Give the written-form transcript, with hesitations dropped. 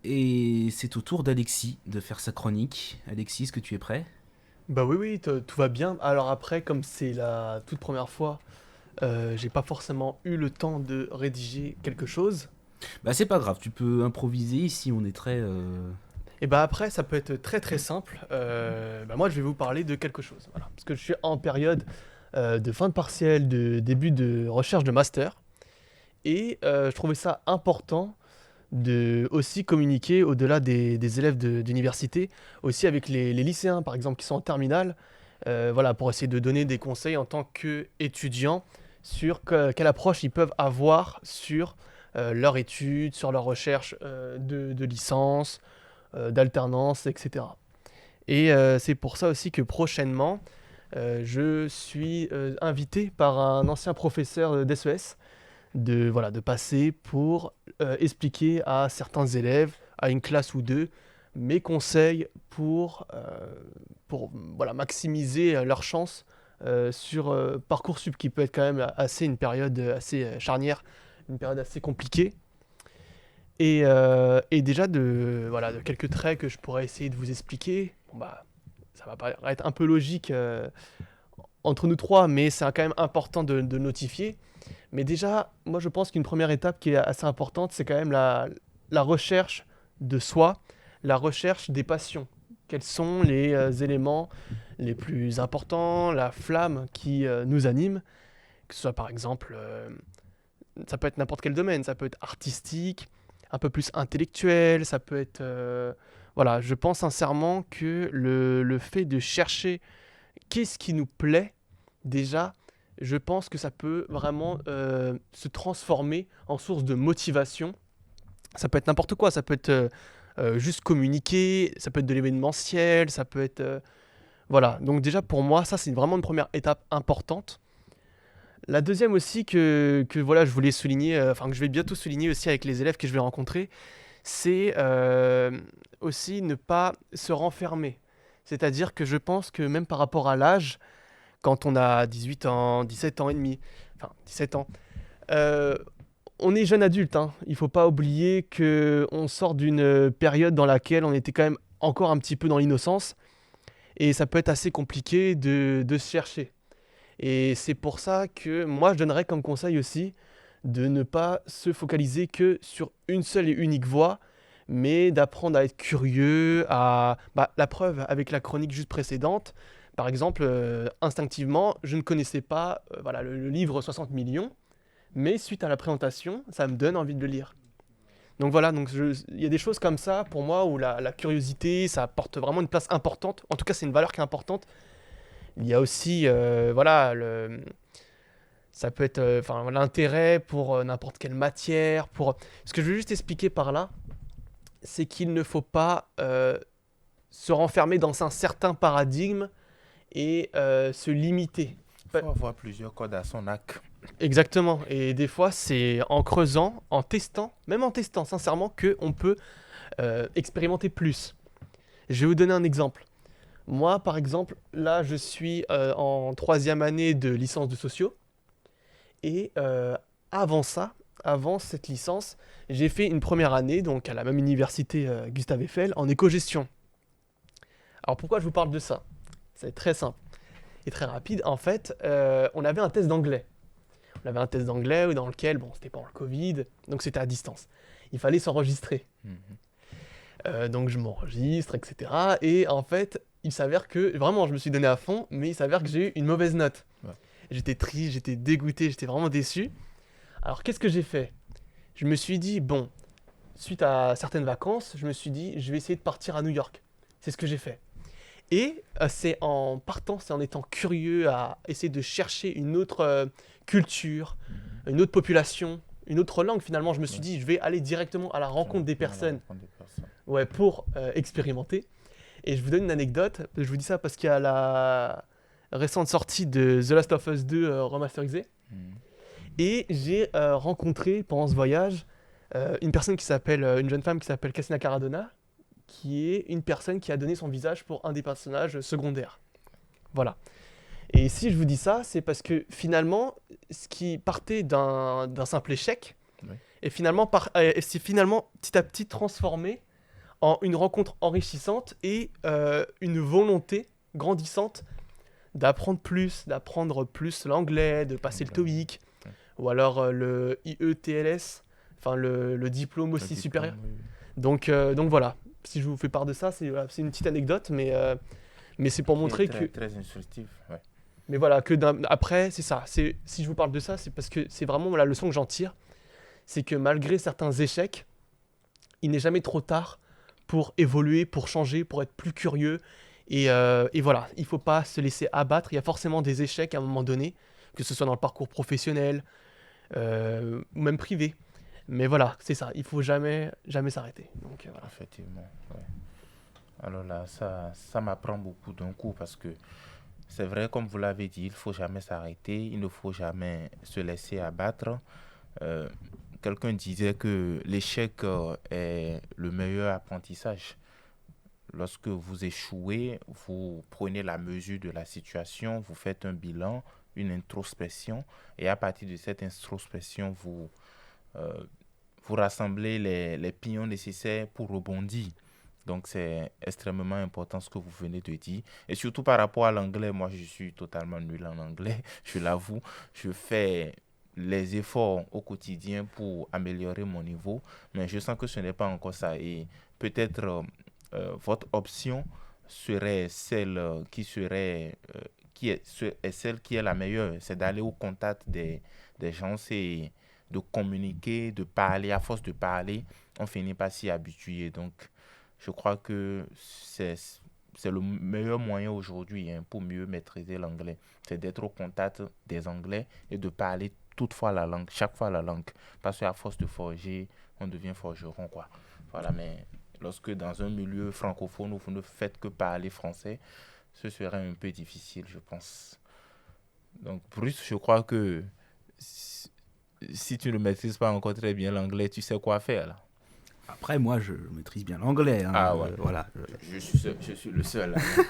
Et c'est au tour d'Alexis de faire sa chronique. Alexis, est-ce que tu es prêt? Bah oui, oui, tout va bien. Alors après, comme c'est la toute première fois, j'ai pas forcément eu le temps de rédiger quelque chose. Bah c'est pas grave, tu peux improviser ici, on est très... Et bah après, ça peut être très très simple. Bah moi, je vais vous parler de quelque chose. Voilà. Parce que je suis en période de fin de partiel, de début de recherche de master. Et je trouvais ça important de aussi communiquer au-delà des élèves d'université, aussi avec les lycéens, par exemple, qui sont en terminale, voilà, pour essayer de donner des conseils en tant qu'étudiants sur quelle approche ils peuvent avoir sur leur étude, sur leur recherche de licence, d'alternance, etc. Et c'est pour ça aussi que prochainement, je suis invité par un ancien professeur d'SES voilà, de passer pour expliquer à certains élèves, à une classe ou deux, mes conseils pour voilà, maximiser leurs chances sur Parcoursup, qui peut être quand même assez une période assez charnière, une période assez compliquée. Et déjà, voilà, de quelques traits que je pourrais essayer de vous expliquer, bon, bah, ça va paraître un peu logique entre nous trois, mais c'est quand même important de notifier. Mais déjà, moi je pense qu'une première étape qui est assez importante, c'est quand même la recherche de soi, la recherche des passions. Quels sont les éléments les plus importants, la flamme qui nous anime, que ce soit par exemple, ça peut être n'importe quel domaine, ça peut être artistique, un peu plus intellectuel, ça peut être... voilà, je pense sincèrement que le fait de chercher qu'est-ce qui nous plaît, déjà, je pense que ça peut vraiment se transformer en source de motivation. Ça peut être n'importe quoi, ça peut être juste communiquer, ça peut être de l'événementiel, ça peut être... voilà, donc déjà pour moi, ça c'est vraiment une première étape importante. La deuxième aussi que voilà, je voulais souligner, enfin que je vais bientôt souligner aussi avec les élèves que je vais rencontrer, c'est aussi ne pas se renfermer. C'est-à-dire que je pense que même par rapport à l'âge, quand on a 18 ans, 17 ans et demi, enfin 17 ans, euh, on est jeune adulte, hein. Il ne faut pas oublier qu'on sort d'une période dans laquelle on était quand même encore un petit peu dans l'innocence et ça peut être assez compliqué de se chercher. Et c'est pour ça que moi je donnerais comme conseil aussi de ne pas se focaliser que sur une seule et unique voie, mais d'apprendre à être curieux, la preuve avec la chronique juste précédente. Par exemple, instinctivement, je ne connaissais pas voilà, le livre 60 millions, mais suite à la présentation, ça me donne envie de le lire. Donc voilà, il y a des choses comme ça pour moi où la curiosité, ça apporte vraiment une place importante. En tout cas, c'est une valeur qui est importante. Il y a aussi, voilà, ça peut être enfin, l'intérêt pour n'importe quelle matière. Ce que je veux juste expliquer par là, c'est qu'il ne faut pas se renfermer dans un certain paradigme et se limiter. Il faut avoir plusieurs cordes à son arc. Exactement. Et des fois, c'est en creusant, en testant, même en testant sincèrement, qu'on peut expérimenter plus. Je vais vous donner un exemple. Moi, par exemple, là, je suis en troisième année de licence de sociaux. Et avant ça, avant cette licence, j'ai fait une première année, donc à la même université Gustave Eiffel, en éco-gestion. Alors pourquoi je vous parle de ça? C'est très simple et très rapide. En fait, on avait un test d'anglais. On avait un test d'anglais dans lequel, bon, c'était pendant le Covid, donc c'était à distance. Il fallait s'enregistrer. Mhm. Donc je m'enregistre, etc. Et en fait, il s'avère que, vraiment, je me suis donné à fond, mais il s'avère que j'ai eu une mauvaise note. Ouais. J'étais triste, j'étais dégoûté, j'étais vraiment déçu. Alors qu'est-ce que j'ai fait? Je me suis dit, bon, suite à certaines vacances, je me suis dit, je vais essayer de partir à New York. C'est ce que j'ai fait. Et c'est en partant, c'est en étant curieux à essayer de chercher une autre culture, Mhm. une autre population, une autre langue finalement. Je me suis Ouais. dit, je vais aller directement à la rencontre des Directement à la personnes, rencontre des personnes. ouais, pour expérimenter. Et je vous donne une anecdote. Je vous dis ça parce qu'il y a la récente sortie de The Last of Us 2 remasterisée. Mhm. Et j'ai rencontré pendant ce voyage une personne qui s'appelle, une jeune femme qui s'appelle Cassina Caradonna, qui est une personne qui a donné son visage pour un des personnages secondaires. Voilà. Et si je vous dis ça, c'est parce que finalement, ce qui partait d'un simple échec, Oui. est finalement, s'est finalement petit à petit transformé une rencontre enrichissante et une volonté grandissante d'apprendre plus l'anglais, de passer le TOEIC, ou alors le IETLS, enfin le diplôme aussi supérieur. Donc voilà, si je vous fais part de ça, c'est une petite anecdote, mais c'est pour montrer que... Très instructif, ouais. Mais voilà, après, c'est ça. Si je vous parle de ça, c'est parce que c'est vraiment la leçon que j'en tire. C'est que malgré certains échecs, il n'est jamais trop tard pour évoluer, pour changer, pour être plus curieux. Et voilà, il ne faut pas se laisser abattre. Il y a forcément des échecs à un moment donné, que ce soit dans le parcours professionnel ou même privé. Mais voilà, c'est ça. Il ne faut jamais s'arrêter. Donc, voilà. Effectivement, ouais. Alors là, ça m'apprend beaucoup d'un coup parce que c'est vrai, comme vous l'avez dit, il ne faut jamais s'arrêter, il ne faut jamais se laisser abattre. Euh, Quelqu'un disait que l'échec est le meilleur apprentissage. Lorsque vous échouez, vous prenez la mesure de la situation, vous faites un bilan, une introspection, et à partir de cette introspection, euh, vous rassemblez les pions nécessaires pour rebondir. Donc, c'est extrêmement important ce que vous venez de dire. Et surtout par rapport à l'anglais, moi, je suis totalement nul en anglais, je l'avoue. Je fais les efforts au quotidien pour améliorer mon niveau, mais je sens que ce n'est pas encore ça. Et peut-être votre option serait celle est celle qui est la meilleure. C'est d'aller au contact des gens, c'est de communiquer, de parler. À force de parler, on finit par s'y habituer. Donc, je crois que c'est le meilleur moyen aujourd'hui pour mieux maîtriser l'anglais. C'est d'être au contact des Anglais et de parler toutefois la langue, chaque fois la langue. Parce qu'à force de forger, on devient forgeron, quoi. Voilà, mais lorsque dans un milieu francophone où vous ne faites que parler français, ce serait un peu difficile, je pense. Donc, Bruce, je crois que si tu ne maîtrises pas encore très bien l'anglais, tu sais quoi faire, là. Après, moi, je maîtrise bien l'anglais. Hein, Ah ouais. voilà. Je suis le seul. Hein.